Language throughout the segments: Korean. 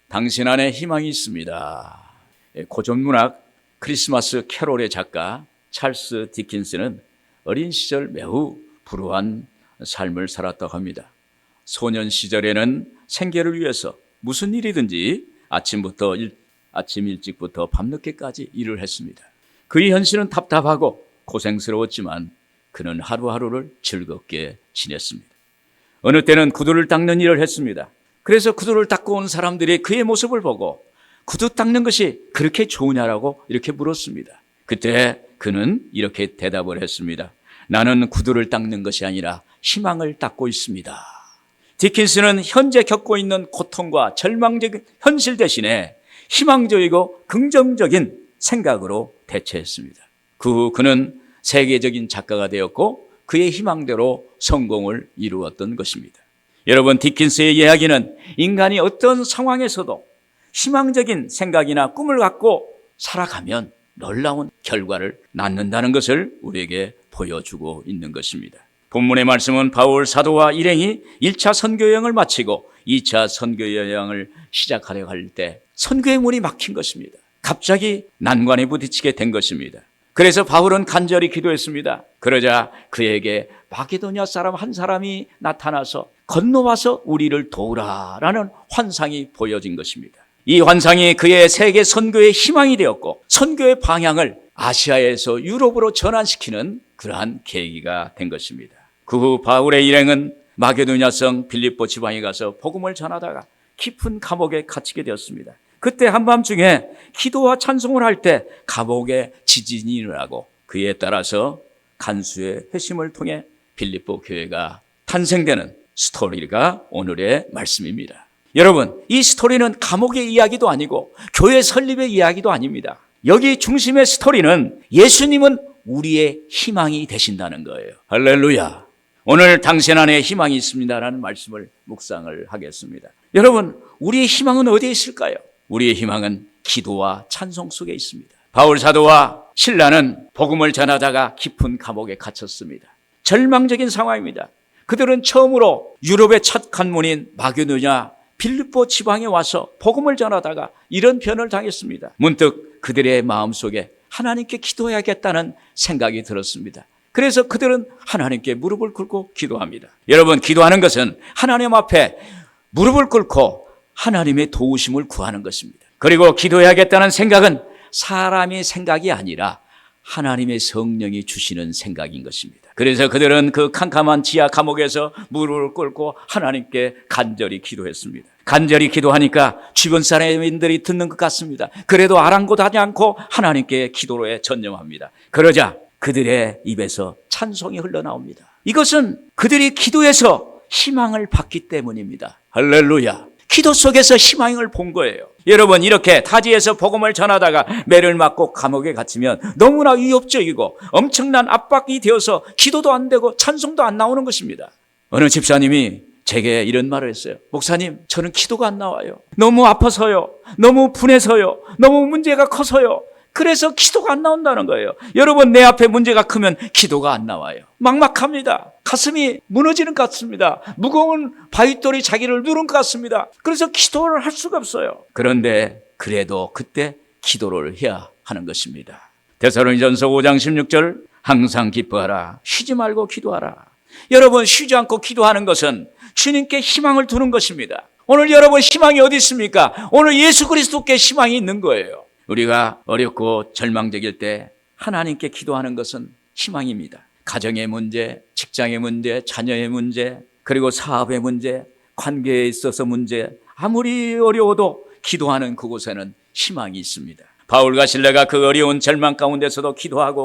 당신 안에 희망이 있습니다. 고전문학 크리스마스 캐롤의 작가 찰스 디킨스는 어린 시절 매우 불우한 삶을 살았다고 합니다. 소년 시절에는 생계를 위해서 무슨 일이든지 아침 일찍부터 밤늦게까지 일을 했습니다. 그의 현실은 답답하고 고생스러웠지만 그는 하루하루를 즐겁게 지냈습니다. 어느 때는 구두를 닦는 일을 했습니다. 그래서 구두를 닦고 온 사람들이 그의 모습을 보고 구두 닦는 것이 그렇게 좋으냐라고 이렇게 물었습니다. 그때 그는 이렇게 대답을 했습니다. 나는 구두를 닦는 것이 아니라 희망을 닦고 있습니다. 디킨스는 현재 겪고 있는 고통과 절망적인 현실 대신에 희망적이고 긍정적인 생각으로 대처했습니다. 그 후 그는 세계적인 작가가 되었고 그의 희망대로 성공을 이루었던 것입니다. 여러분, 디킨스의 이야기는 인간이 어떤 상황에서도 희망적인 생각이나 꿈을 갖고 살아가면 놀라운 결과를 낳는다는 것을 우리에게 보여주고 있는 것입니다. 본문의 말씀은 바울 사도와 일행이 1차 선교여행을 마치고 2차 선교여행을 시작하려고 할 때 선교의 문이 막힌 것입니다. 갑자기 난관에 부딪히게 된 것입니다. 그래서 바울은 간절히 기도했습니다. 그러자 그에게 마게도냐 사람 한 사람이 나타나서 건너와서 우리를 도우라라는 환상이 보여진 것입니다. 이 환상이 그의 세계 선교의 희망이 되었고 선교의 방향을 아시아에서 유럽으로 전환시키는 그러한 계기가 된 것입니다. 그 후 바울의 일행은 마게도냐성 빌립보 지방에 가서 복음을 전하다가 깊은 감옥에 갇히게 되었습니다. 그때 한밤중에 기도와 찬송을 할 때 감옥에 지진이 일어나고 그에 따라서 간수의 회심을 통해 빌립보 교회가 탄생되는 스토리가 오늘의 말씀입니다. 여러분, 이 스토리는 감옥의 이야기도 아니고 교회 설립의 이야기도 아닙니다. 여기 중심의 스토리는 예수님은 우리의 희망이 되신다는 거예요. 할렐루야. 오늘 당신 안에 희망이 있습니다라는 말씀을 묵상을 하겠습니다. 여러분, 우리의 희망은 어디에 있을까요? 우리의 희망은 기도와 찬송 속에 있습니다. 바울 사도와 실라는 복음을 전하다가 깊은 감옥에 갇혔습니다. 절망적인 상황입니다. 그들은 처음으로 유럽의 첫 관문인 마게도냐 빌립보 지방에 와서 복음을 전하다가 이런 변을 당했습니다. 문득 그들의 마음속에 하나님께 기도해야겠다는 생각이 들었습니다. 그래서 그들은 하나님께 무릎을 꿇고 기도합니다. 여러분, 기도하는 것은 하나님 앞에 무릎을 꿇고 하나님의 도우심을 구하는 것입니다. 그리고 기도해야겠다는 생각은 사람의 생각이 아니라 하나님의 성령이 주시는 생각인 것입니다. 그래서 그들은 그 캄캄한 지하 감옥에서 무릎을 꿇고 하나님께 간절히 기도했습니다. 간절히 기도하니까 주변 사람들이 듣는 것 같습니다. 그래도 아랑곳하지 않고 하나님께 기도로에 전념합니다. 그러자 그들의 입에서 찬송이 흘러나옵니다. 이것은 그들이 기도해서 희망을 받기 때문입니다. 할렐루야. 기도 속에서 희망을 본 거예요. 여러분, 이렇게 타지에서 복음을 전하다가 매를 맞고 감옥에 갇히면 너무나 위협적이고 엄청난 압박이 되어서 기도도 안 되고 찬송도 안 나오는 것입니다. 어느 집사님이 제게 이런 말을 했어요. 목사님, 저는 기도가 안 나와요. 너무 아파서요. 너무 분해서요. 너무 문제가 커서요. 그래서 기도가 안 나온다는 거예요. 여러분, 내 앞에 문제가 크면 기도가 안 나와요. 막막합니다. 가슴이 무너지는 것 같습니다. 무거운 바위돌이 자기를 누른 것 같습니다. 그래서 기도를 할 수가 없어요. 그런데 그래도 그때 기도를 해야 하는 것입니다. 데살로니전서 5장 16절, 항상 기뻐하라. 쉬지 말고 기도하라. 여러분, 쉬지 않고 기도하는 것은 주님께 희망을 두는 것입니다. 오늘 여러분 희망이 어디 있습니까? 오늘 예수 그리스도께 희망이 있는 거예요. 우리가 어렵고 절망적일 때 하나님께 기도하는 것은 희망입니다. 가정의 문제, 직장의 문제, 자녀의 문제, 그리고 사업의 문제, 관계에 있어서 문제, 아무리 어려워도 기도하는 그곳에는 희망이 있습니다. 바울과 실라가 그 어려운 절망 가운데서도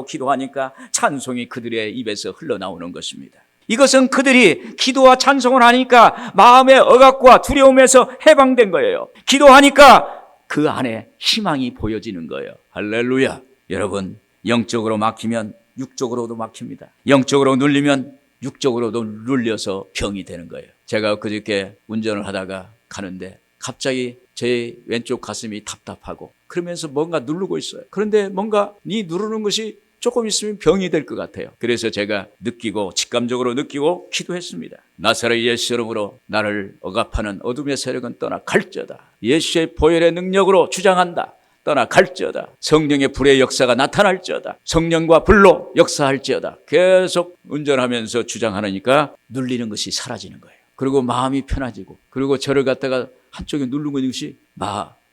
기도하니까 찬송이 그들의 입에서 흘러나오는 것입니다. 이것은 그들이 기도와 찬송을 하니까 마음의 억압과 두려움에서 해방된 거예요. 기도하니까 그 안에 희망이 보여지는 거예요. 할렐루야. 여러분, 영적으로 막히면 육적으로도 막힙니다. 영적으로 눌리면 육적으로도 눌려서 병이 되는 거예요. 제가 그저께 운전을 하다가 가는데 갑자기 제 왼쪽 가슴이 답답하고 그러면서 뭔가 누르고 있어요. 그런데 뭔가 네 누르는 것이 조금 있으면 병이 될 것 같아요. 그래서 제가 직감적으로 느끼고 기도했습니다. 나사렛 예수 이름으로 나를 억압하는 어둠의 세력은 떠나 갈지어다. 예수의 보혈의 능력으로 주장한다. 떠나 갈지어다. 성령의 불의 역사가 나타날지어다. 성령과 불로 역사할지어다. 계속 운전하면서 주장하니까 눌리는 것이 사라지는 거예요. 그리고 마음이 편해지고, 그리고 저를 갖다가 한쪽에 누르는 것이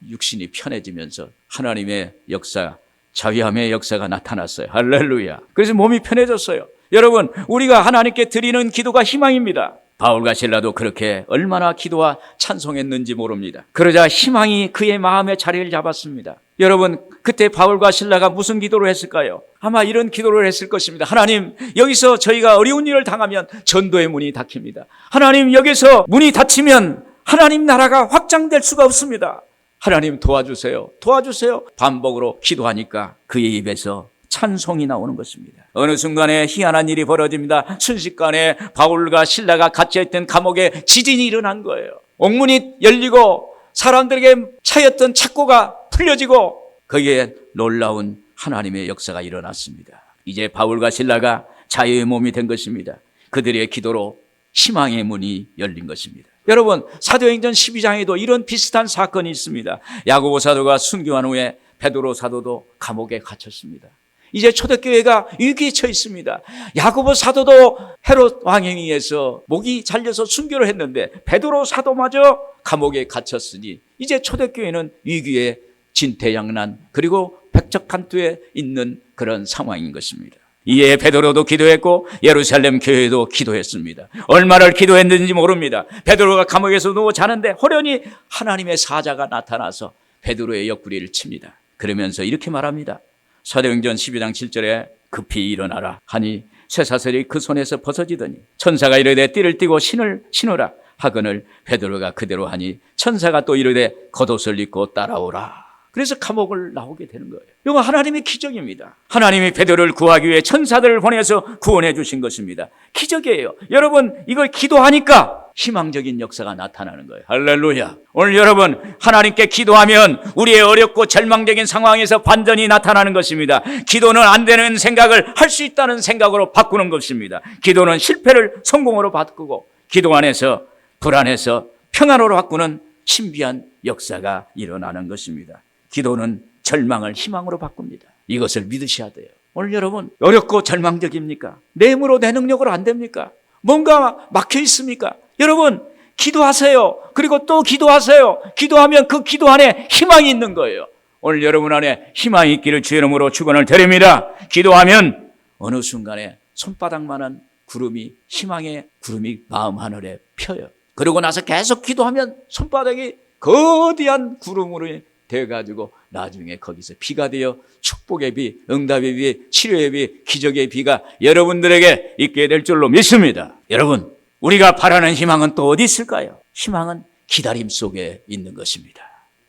육신이 편해지면서 하나님의 역사, 자위함의 역사가 나타났어요. 할렐루야. 그래서 몸이 편해졌어요. 여러분, 우리가 하나님께 드리는 기도가 희망입니다. 바울과 실라도 그렇게 얼마나 기도와 찬송했는지 모릅니다. 그러자 희망이 그의 마음에 자리를 잡았습니다. 여러분, 그때 바울과 실라가 무슨 기도를 했을까요? 아마 이런 기도를 했을 것입니다. 하나님, 여기서 저희가 어려운 일을 당하면 전도의 문이 닫힙니다. 하나님, 여기서 문이 닫히면 하나님 나라가 확장될 수가 없습니다. 하나님 도와주세요. 도와주세요. 반복으로 기도하니까 그의 입에서 찬송이 나오는 것입니다. 어느 순간에 희한한 일이 벌어집니다. 순식간에 바울과 실라가 갇혀있던 감옥에 지진이 일어난 거예요. 옥문이 열리고 사람들에게 차였던 착고가 풀려지고 거기에 놀라운 하나님의 역사가 일어났습니다. 이제 바울과 실라가 자유의 몸이 된 것입니다. 그들의 기도로 희망의 문이 열린 것입니다. 여러분, 사도행전 12장에도 이런 비슷한 사건이 있습니다. 야고보 사도가 순교한 후에 베드로 사도도 감옥에 갇혔습니다. 이제 초대교회가 위기에 처해 있습니다. 야고보 사도도 헤롯 왕에 의해서 목이 잘려서 순교를 했는데 베드로 사도마저 감옥에 갇혔으니 이제 초대교회는 위기에 진퇴양난, 그리고 백척간투에 있는 그런 상황인 것입니다. 이에 베드로도 기도했고 예루살렘 교회도 기도했습니다. 얼마를 기도했는지 모릅니다. 베드로가 감옥에서 누워 자는데 호련히 하나님의 사자가 나타나서 베드로의 옆구리를 칩니다. 그러면서 이렇게 말합니다. 사도행전 12장 7절에 급히 일어나라 하니 쇠사슬이 그 손에서 벗어지더니 천사가 이르되 띠를 띠고 신을 신으라 하거늘 베드로가 그대로 하니 천사가 또 이르되 겉옷을 입고 따라오라. 그래서 감옥을 나오게 되는 거예요. 이거 하나님의 기적입니다. 하나님이 베드로를 구하기 위해 천사들을 보내서 구원해 주신 것입니다. 기적이에요. 여러분, 이걸 기도하니까 희망적인 역사가 나타나는 거예요. 할렐루야. 오늘 여러분, 하나님께 기도하면 우리의 어렵고 절망적인 상황에서 반전이 나타나는 것입니다. 기도는 안 되는 생각을 할 수 있다는 생각으로 바꾸는 것입니다. 기도는 실패를 성공으로 바꾸고 기도 안에서 불안해서 평안으로 바꾸는 신비한 역사가 일어나는 것입니다. 기도는 절망을 희망으로 바꿉니다. 이것을 믿으셔야 돼요. 오늘 여러분, 어렵고 절망적입니까? 내 힘으로 내 능력으로 안 됩니까? 뭔가 막혀 있습니까? 여러분, 기도하세요. 그리고 또 기도하세요. 기도하면 그 기도 안에 희망이 있는 거예요. 오늘 여러분 안에 희망이 있기를 주의 이름으로 축원을 드립니다. 기도하면 어느 순간에 손바닥만한 구름이, 희망의 구름이 마음 하늘에 펴요. 그러고 나서 계속 기도하면 손바닥이 거대한 구름으로 되어가지고 나중에 거기서 비가 되어 축복의 비, 응답의 비, 치료의 비, 기적의 비가 여러분들에게 있게 될 줄로 믿습니다. 여러분, 우리가 바라는 희망은 또 어디 있을까요? 희망은 기다림 속에 있는 것입니다.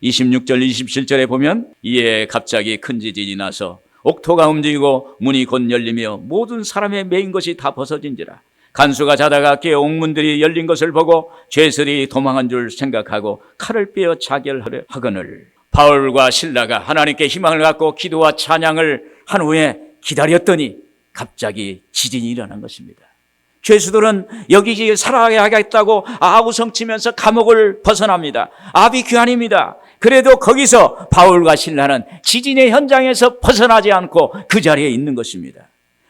26절 27절에 보면 이에 갑자기 큰 지진이 나서 옥토가 움직이고 문이 곧 열리며 모든 사람의 매인 것이 다 벗어진지라. 간수가 자다가 깨어 옥문들이 열린 것을 보고 죄슬이 도망한 줄 생각하고 칼을 빼어 자결하려 하거늘. 바울과 실라가 하나님께 희망을 갖고 기도와 찬양을 한 후에 기다렸더니 갑자기 지진이 일어난 것입니다. 죄수들은 여기 살아야겠다고 아우성치면서 감옥을 벗어납니다. 압이 귀환입니다. 그래도 거기서 바울과 실라는 지진의 현장에서 벗어나지 않고 그 자리에 있는 것입니다.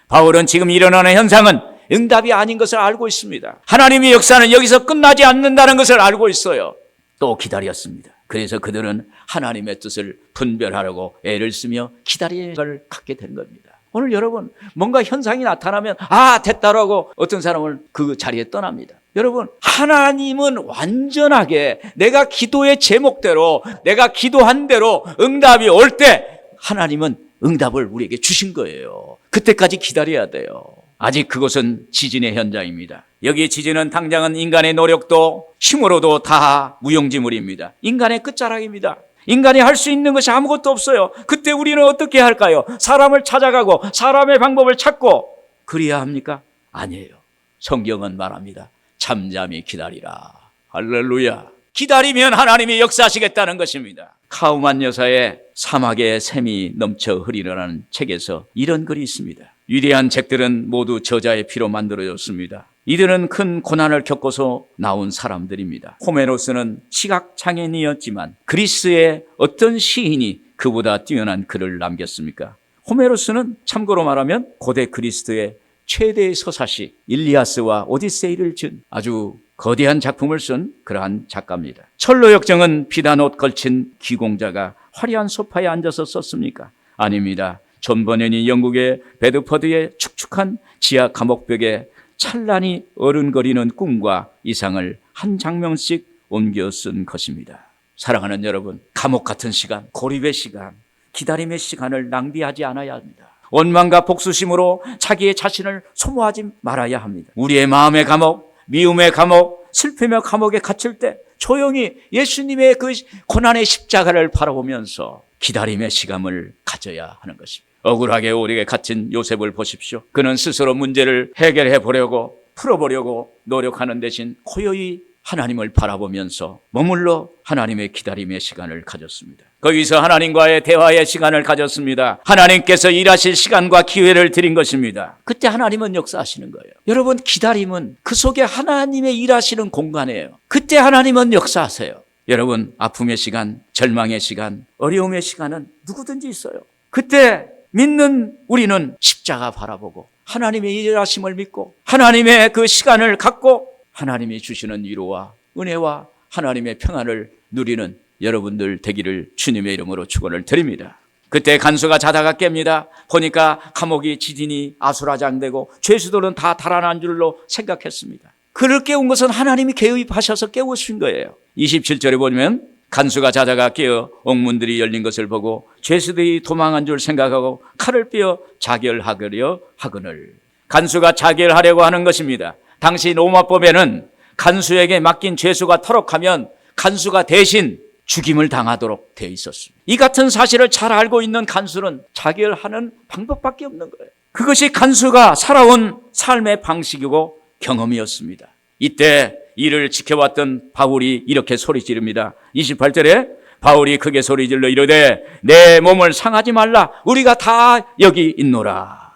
바울은 지금 일어나는 현상은 응답이 아닌 것을 알고 있습니다. 하나님의 역사는 여기서 끝나지 않는다는 것을 알고 있어요. 또 기다렸습니다. 그래서 그들은 하나님의 뜻을 분별하려고 애를 쓰며 기다리는 걸 갖게 된 겁니다. 오늘 여러분, 뭔가 현상이 나타나면 됐다라고 어떤 사람은 그 자리에 떠납니다. 여러분, 하나님은 완전하게 내가 기도의 제목대로, 내가 기도한 대로 응답이 올 때 하나님은 응답을 우리에게 주신 거예요. 그때까지 기다려야 돼요. 아직 그곳은 지진의 현장입니다. 여기 지진은 당장은 인간의 노력도 힘으로도 다 무용지물입니다. 인간의 끝자락입니다. 인간이 할 수 있는 것이 아무것도 없어요. 그때 우리는 어떻게 할까요? 사람을 찾아가고 사람의 방법을 찾고 그래야 합니까? 아니에요. 성경은 말합니다. 잠잠히 기다리라. 할렐루야. 기다리면 하나님이 역사하시겠다는 것입니다. 카우만 여사의 사막에 샘이 넘쳐 흐리라는 책에서 이런 글이 있습니다. 위대한 책들은 모두 저자의 피로 만들어졌습니다. 이들은 큰 고난을 겪어서 나온 사람들입니다. 호메로스는 시각장애인이었지만 그리스의 어떤 시인이 그보다 뛰어난 글을 남겼습니까? 호메로스는 참고로 말하면 고대 그리스의 최대의 서사시 일리아스와 오디세이를 지은 아주 거대한 작품을 쓴 그러한 작가입니다. 철로역정은 비단 옷 걸친 귀공자가 화려한 소파에 앉아서 썼습니까? 아닙니다. 존 버년이 영국의 베드퍼드의 축축한 지하 감옥벽에 찬란히 어른거리는 꿈과 이상을 한 장면씩 옮겨 쓴 것입니다. 사랑하는 여러분, 감옥 같은 시간, 고립의 시간, 기다림의 시간을 낭비하지 않아야 합니다. 원망과 복수심으로 자기의 자신을 소모하지 말아야 합니다. 우리의 마음의 감옥, 미움의 감옥, 슬픔의 감옥에 갇힐 때 조용히 예수님의 그 고난의 십자가를 바라보면서 기다림의 시간을 가져야 하는 것입니다. 억울하게 오리에 갇힌 요셉을 보십시오. 그는 스스로 문제를 해결해 보려고 풀어보려고 노력하는 대신 고요히 하나님을 바라보면서 머물러 하나님의 기다림의 시간을 가졌습니다. 거기서 하나님과의 대화의 시간을 가졌습니다. 하나님께서 일하실 시간과 기회를 드린 것입니다. 그때 하나님은 역사하시는 거예요. 여러분, 기다림은 그 속에 하나님의 일하시는 공간이에요. 그때 하나님은 역사하세요. 여러분, 아픔의 시간, 절망의 시간, 어려움의 시간은 누구든지 있어요. 그때 믿는 우리는 십자가 바라보고 하나님의 일하심을 믿고 하나님의 그 시간을 갖고 하나님이 주시는 위로와 은혜와 하나님의 평안을 누리는 여러분들 되기를 주님의 이름으로 축원을 드립니다. 그때 간수가 자다가 깹니다. 보니까 감옥이 지진이 아수라장되고 죄수들은 다 달아난 줄로 생각했습니다. 그를 깨운 것은 하나님이 개입하셔서 깨우신 거예요. 27절에 보면 간수가 자다가 깨어 옥문들이 열린 것을 보고 죄수들이 도망한 줄 생각하고 칼을 빼어 자결하려 하거늘. 간수가 자결하려고 하는 것입니다. 당시 로마법에는 간수에게 맡긴 죄수가 터럭하면 간수가 대신 죽임을 당하도록 되어 있었습니다. 이 같은 사실을 잘 알고 있는 간수는 자결하는 방법밖에 없는 거예요. 그것이 간수가 살아온 삶의 방식이고 경험이었습니다. 이때 이를 지켜봤던 바울이 이렇게 소리 지릅니다. 28절에 바울이 크게 소리 질러 이르되 내 몸을 상하지 말라. 우리가 다 여기 있노라.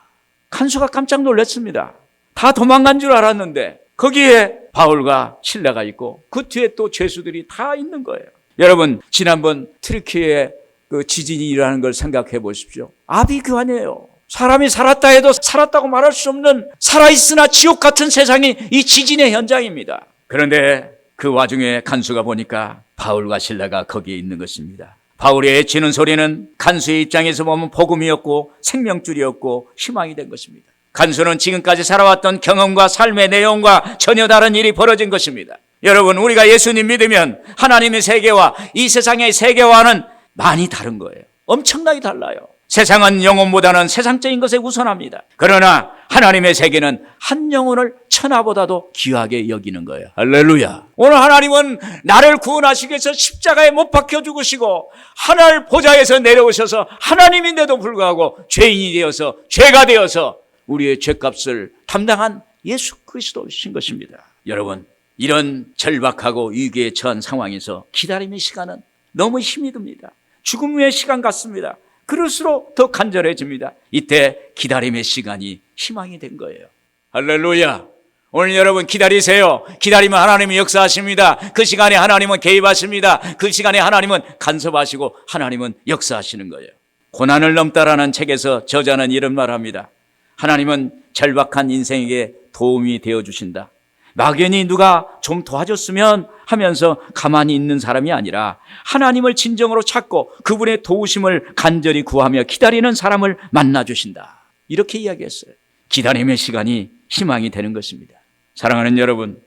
간수가 깜짝 놀랐습니다. 다 도망간 줄 알았는데 거기에 바울과 실라가 있고 그 뒤에 또 죄수들이 다 있는 거예요. 여러분, 지난번 트리키의 그 지진이 일어나는 걸 생각해 보십시오. 아비규환이에요. 사람이 살았다 해도 살았다고 말할 수 없는 살아있으나 지옥 같은 세상이 이 지진의 현장입니다. 그런데 그 와중에 간수가 보니까 바울과 실라가 거기에 있는 것입니다. 바울이 외치는 소리는 간수의 입장에서 보면 복음이었고 생명줄이었고 희망이 된 것입니다. 간수는 지금까지 살아왔던 경험과 삶의 내용과 전혀 다른 일이 벌어진 것입니다. 여러분, 우리가 예수님 믿으면 하나님의 세계와 이 세상의 세계와는 많이 다른 거예요. 엄청나게 달라요. 세상은 영혼보다는 세상적인 것에 우선합니다. 그러나 하나님의 세계는 한 영혼을 천하보다도 귀하게 여기는 거예요. 할렐루야. 오늘 하나님은 나를 구원하시기 위해서 십자가에 못 박혀 죽으시고 하늘 보좌에서 내려오셔서 하나님인데도 불구하고 죄인이 되어서 죄가 되어서 우리의 죄값을 담당한 예수 그리스도이신 것입니다. 여러분, 이런 절박하고 위기에 처한 상황에서 기다림의 시간은 너무 힘이 듭니다. 죽음의 시간 같습니다. 그럴수록 더 간절해집니다. 이때 기다림의 시간이 희망이 된 거예요. 할렐루야. 오늘 여러분 기다리세요. 기다리면 하나님이 역사하십니다. 그 시간에 하나님은 개입하십니다. 그 시간에 하나님은 간섭하시고 하나님은 역사하시는 거예요. 고난을 넘다라는 책에서 저자는 이런 말합니다. 하나님은 절박한 인생에게 도움이 되어주신다. 막연히 누가 좀 도와줬으면 하면서 가만히 있는 사람이 아니라 하나님을 진정으로 찾고 그분의 도우심을 간절히 구하며 기다리는 사람을 만나주신다. 이렇게 이야기했어요. 기다림의 시간이 희망이 되는 것입니다. 사랑하는 여러분,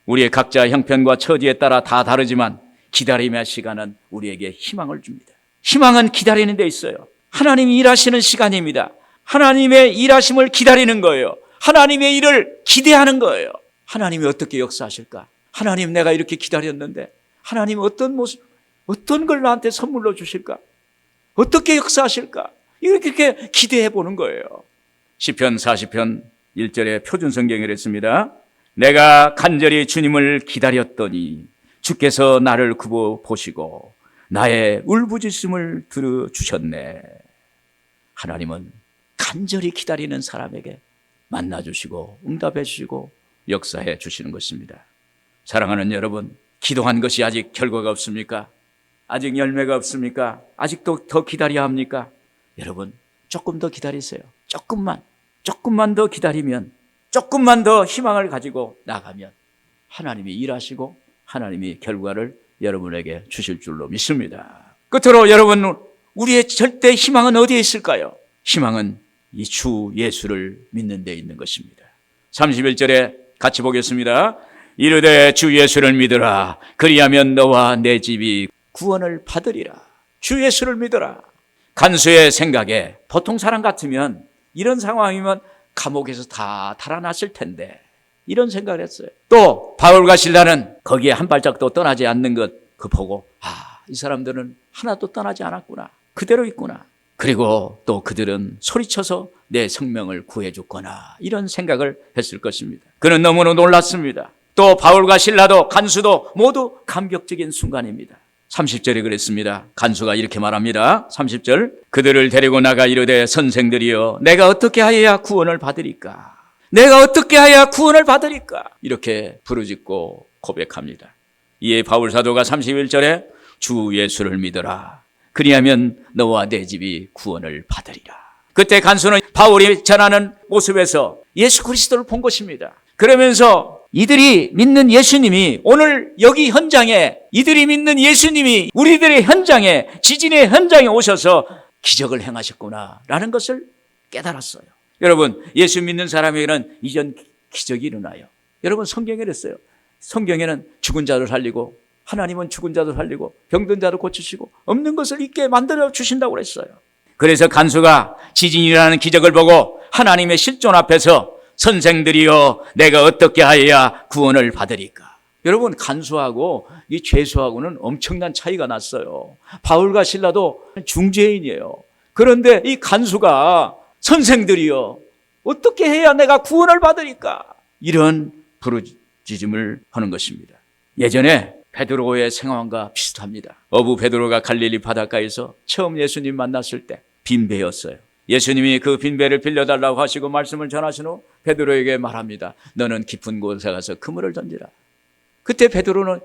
우리의 각자 형편과 처지에 따라 다 다르지만 기다림의 시간은 우리에게 희망을 줍니다. 희망은 기다리는 데 있어요. 하나님이 일하시는 시간입니다. 하나님의 일하심을 기다리는 거예요. 하나님의 일을 기대하는 거예요. 하나님이 어떻게 역사하실까? 하나님, 내가 이렇게 기다렸는데 하나님 어떤 모습, 어떤 걸 나한테 선물로 주실까? 어떻게 역사하실까? 이렇게 기대해 보는 거예요. 시편 40편 1절에 표준 성경에 이랬습니다. 내가 간절히 주님을 기다렸더니 주께서 나를 굽어 보시고 나의 울부짖음을 들어주셨네. 하나님은 간절히 기다리는 사람에게 만나주시고 응답해 주시고 역사해 주시는 것입니다. 사랑하는 여러분, 기도한 것이 아직 결과가 없습니까? 아직 열매가 없습니까? 아직도 더 기다려야 합니까? 여러분, 조금 더 기다리세요. 조금만 더 기다리면, 조금만 더 희망을 가지고 나가면 하나님이 일하시고 하나님이 결과를 여러분에게 주실 줄로 믿습니다. 끝으로 여러분, 우리의 절대 희망은 어디에 있을까요? 희망은 이 주 예수를 믿는 데 있는 것입니다. 31절에 같이 보겠습니다. 이르되 주 예수를 믿으라. 그리하면 너와 내 집이 구원을 받으리라. 주 예수를 믿어라. 간수의 생각에 보통 사람 같으면 이런 상황이면 감옥에서 다 달아났을 텐데 이런 생각을 했어요. 또 바울과 실라는 거기에 한 발짝도 떠나지 않는 것 그 보고 이 사람들은 하나도 떠나지 않았구나. 그대로 있구나. 그리고 또 그들은 소리쳐서 내 생명을 구해줬거나 이런 생각을 했을 것입니다. 그는 너무나 놀랐습니다. 또 바울과 실라도 간수도 모두 감격적인 순간입니다. 30절에 그랬습니다. 간수가 이렇게 말합니다. 30절, 그들을 데리고 나가 이르되 선생들이여 내가 어떻게 하여야 구원을 받으리까? 내가 어떻게 하여야 구원을 받으리까? 이렇게 부르짖고 고백합니다. 이에 바울 사도가 31절에 주 예수를 믿어라. 그리하면 너와 내 집이 구원을 받으리라. 그때 간수는 바울이 전하는 모습에서 예수 그리스도를 본 것입니다. 그러면서 이들이 믿는 예수님이 오늘 여기 현장에, 이들이 믿는 예수님이 우리들의 현장에, 지진의 현장에 오셔서 기적을 행하셨구나라는 것을 깨달았어요. 여러분, 예수 믿는 사람에게는 이전 기적이 일어나요. 여러분, 성경에 그랬어요. 성경에는 죽은 자를 살리고, 하나님은 죽은 자도 살리고 병든 자도 고치시고 없는 것을 있게 만들어 주신다고 그랬어요. 그래서 간수가 지진이라는 기적을 보고 하나님의 실존 앞에서 선생들이여 내가 어떻게 하여야 구원을 받으리까? 여러분, 간수하고 이 죄수하고는 엄청난 차이가 났어요. 바울과 실라도 중죄인이에요. 그런데 이 간수가 선생들이여 어떻게 해야 내가 구원을 받으리까? 이런 부르짖음을 하는 것입니다. 예전에 베드로의 상황과 비슷합니다. 어부 베드로가 갈릴리 바닷가에서 처음 예수님 만났을 때 빈배였어요. 예수님이 그 빈배를 빌려달라고 하시고 말씀을 전하신 후 베드로에게 말합니다. 너는 깊은 곳에 가서 그물을 던지라. 그때 베드로는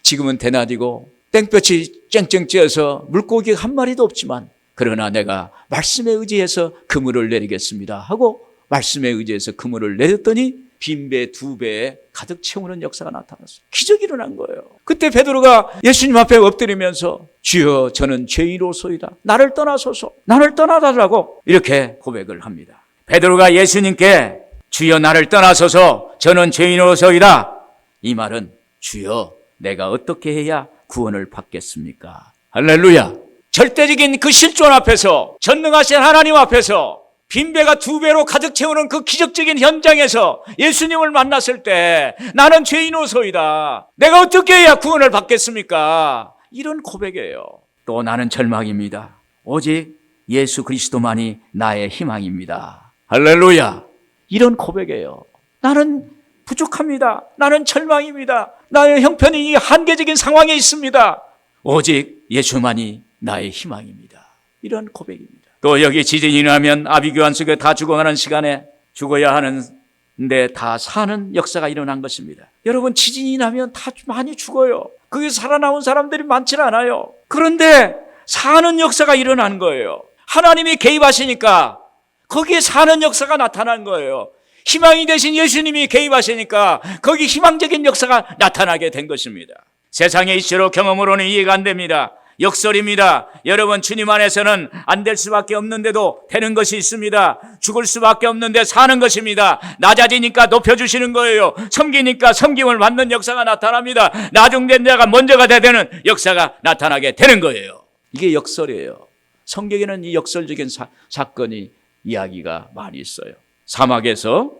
지금은 대낮이고 땡볕이 쨍쨍 쬐어서 물고기 한 마리도 없지만 그러나 내가 말씀에 의지해서 그물을 내리겠습니다 하고 말씀에 의지해서 그물을 내렸더니 빈배 2배에 가득 채우는 역사가 나타났어요. 기적이 일어난 거예요. 그때 베드로가 예수님 앞에 엎드리면서 주여 저는 죄인으로소이다. 나를 떠나소서. 나를 떠나달라고 이렇게 고백을 합니다. 베드로가 예수님께 주여 나를 떠나소서 저는 죄인으로소이다. 이 말은 주여 내가 어떻게 해야 구원을 받겠습니까? 할렐루야. 절대적인 그 실존 앞에서 전능하신 하나님 앞에서 빈배가 2배로 가득 채우는 그 기적적인 현장에서 예수님을 만났을 때 나는 죄인으로소이다. 내가 어떻게 해야 구원을 받겠습니까? 이런 고백이에요. 또 나는 절망입니다. 오직 예수 그리스도만이 나의 희망입니다. 할렐루야. 이런 고백이에요. 나는 부족합니다. 나는 절망입니다. 나의 형편이 한계적인 상황에 있습니다. 오직 예수만이 나의 희망입니다. 이런 고백입니다. 또 여기 지진이 나면 아비규환 속에 다 죽어가는 시간에 죽어야 하는데 다 사는 역사가 일어난 것입니다. 여러분, 지진이 나면 다 많이 죽어요. 거기서 살아남은 사람들이 많지 않아요. 그런데 사는 역사가 일어난 거예요. 하나님이 개입하시니까 거기에 사는 역사가 나타난 거예요. 희망이 되신 예수님이 개입하시니까 거기 희망적인 역사가 나타나게 된 것입니다. 세상의 이치로 경험으로는 이해가 안 됩니다. 역설입니다. 여러분, 주님 안에서는 안 될 수밖에 없는데도 되는 것이 있습니다. 죽을 수밖에 없는데 사는 것입니다. 낮아지니까 높여주시는 거예요. 섬기니까 섬김을 받는 역사가 나타납니다. 나중된 자가 먼저가 되는 역사가 나타나게 되는 거예요. 이게 역설이에요. 성경에는 이 역설적인 사건이 이야기가 많이 있어요. 사막에서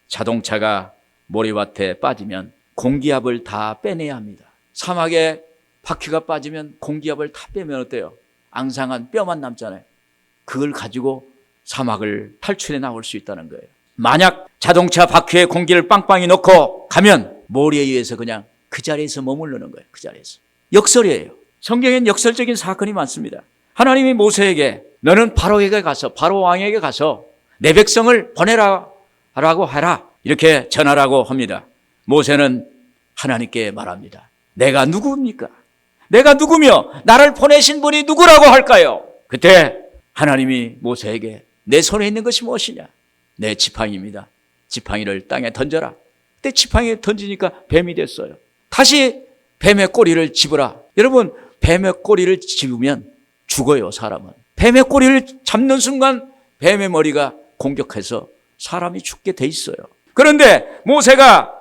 자동차가 모래밭에 빠지면 공기압을 다 빼내야 합니다. 사막에 바퀴가 빠지면 공기압을 다 빼면 어때요? 앙상한 뼈만 남잖아요. 그걸 가지고 사막을 탈출해 나올 수 있다는 거예요. 만약 자동차 바퀴에 공기를 빵빵히 넣고 가면 모래에 의해서 그냥 그 자리에서 머무르는 거예요. 그 자리에서. 역설이에요. 성경엔 역설적인 사건이 많습니다. 하나님이 모세에게 너는 바로에게 가서 바로 왕에게 가서 내 백성을 보내라라고 하라 이렇게 전하라고 합니다. 모세는 하나님께 말합니다. 내가 누구입니까? 내가 누구며 나를 보내신 분이 누구라고 할까요? 그때 하나님이 모세에게 내 손에 있는 것이 무엇이냐? 내 지팡이입니다. 지팡이를 땅에 던져라. 그때 지팡이에 던지니까 뱀이 됐어요. 다시 뱀의 꼬리를 집으라. 여러분, 뱀의 꼬리를 집으면 죽어요, 사람은. 뱀의 꼬리를 잡는 순간 뱀의 머리가 공격해서 사람이 죽게 돼 있어요. 그런데 모세가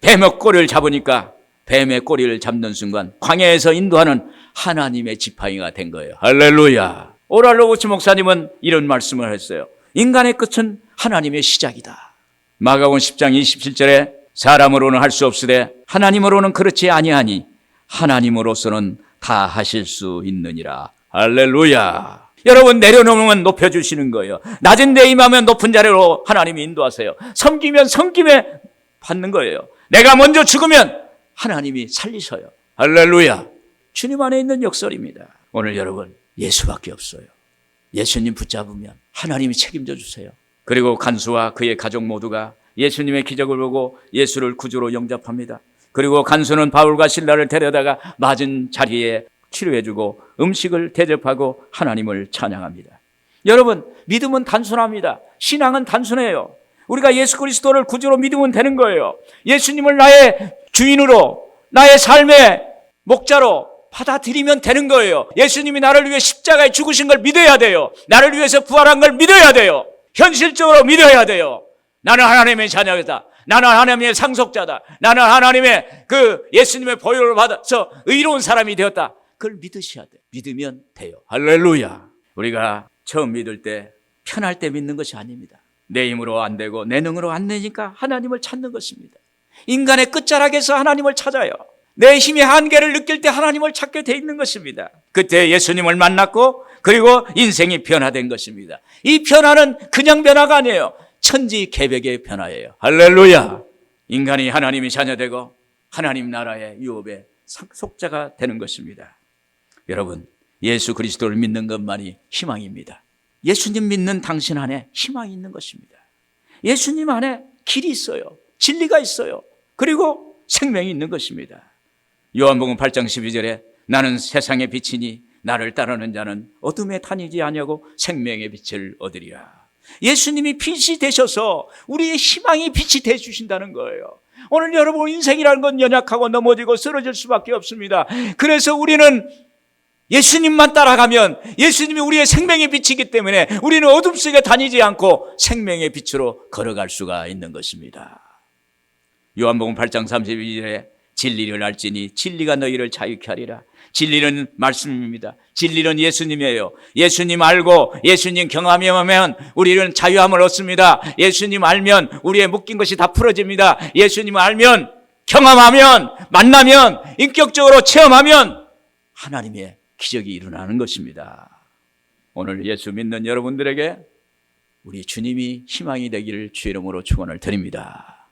뱀의 꼬리를 잡으니까 뱀의 꼬리를 잡는 순간 광야에서 인도하는 하나님의 지팡이가 된 거예요. 할렐루야. 오랄 로버츠 목사님은 이런 말씀을 했어요. 인간의 끝은 하나님의 시작이다. 마가복음 10장 27절에 사람으로는 할 수 없으되 하나님으로는 그렇지 아니하니 하나님으로서는 다 하실 수 있느니라. 할렐루야. 여러분, 내려놓으면 높여주시는 거예요. 낮은 데 임하면 높은 자리로 하나님이 인도하세요. 섬기면 섬김에 받는 거예요. 내가 먼저 죽으면 하나님이 살리셔요. 할렐루야. 주님 안에 있는 역설입니다. 오늘 여러분, 예수밖에 없어요. 예수님 붙잡으면 하나님이 책임져 주세요. 그리고 간수와 그의 가족 모두가 예수님의 기적을 보고 예수를 구주로 영접합니다. 그리고 간수는 바울과 실라를 데려다가 맞은 자리에 치료해주고 음식을 대접하고 하나님을 찬양합니다. 여러분, 믿음은 단순합니다. 신앙은 단순해요. 우리가 예수 그리스도를 구주로 믿으면 되는 거예요. 예수님을 나의 주인으로, 나의 삶의 목자로 받아들이면 되는 거예요. 예수님이 나를 위해 십자가에 죽으신 걸 믿어야 돼요. 나를 위해서 부활한 걸 믿어야 돼요. 현실적으로 믿어야 돼요. 나는 하나님의 자녀이다. 나는 하나님의 상속자다. 나는 하나님의 예수님의 보혈을 받아서 의로운 사람이 되었다. 그걸 믿으셔야 돼요. 믿으면 돼요. 할렐루야. 우리가 처음 믿을 때 편할 때 믿는 것이 아닙니다. 내 힘으로 안 되고 내 능으로 안 되니까 하나님을 찾는 것입니다. 인간의 끝자락에서 하나님을 찾아요. 내 힘의 한계를 느낄 때 하나님을 찾게 돼 있는 것입니다. 그때 예수님을 만났고 그리고 인생이 변화된 것입니다. 이 변화는 그냥 변화가 아니에요. 천지개벽의 변화예요. 할렐루야. 인간이 하나님의 자녀되고 하나님 나라의 유업의 상속자가 되는 것입니다. 여러분, 예수 그리스도를 믿는 것만이 희망입니다. 예수님 믿는 당신 안에 희망이 있는 것입니다. 예수님 안에 길이 있어요. 진리가 있어요. 그리고 생명이 있는 것입니다. 요한복음 8장 12절에 나는 세상의 빛이니 나를 따르는 자는 어둠에 다니지 아니하고 생명의 빛을 얻으리라. 예수님이 빛이 되셔서 우리의 희망이 빛이 되주신다는 거예요. 오늘 여러분, 인생이라는 건 연약하고 넘어지고 쓰러질 수밖에 없습니다. 그래서 우리는 예수님만 따라가면 예수님이 우리의 생명의 빛이기 때문에 우리는 어둠 속에 다니지 않고 생명의 빛으로 걸어갈 수가 있는 것입니다. 요한복음 8장 32절에 진리를 알지니 진리가 너희를 자유케 하리라. 진리는 말씀입니다. 진리는 예수님이에요. 예수님 알고 예수님 경험하면 우리는 자유함을 얻습니다. 예수님 알면 우리의 묶인 것이 다 풀어집니다. 예수님 알면, 경험하면, 만나면, 인격적으로 체험하면 하나님의 기적이 일어나는 것입니다. 오늘 예수 믿는 여러분들에게 우리 주님이 희망이 되기를 주의 이름으로 축원을 드립니다.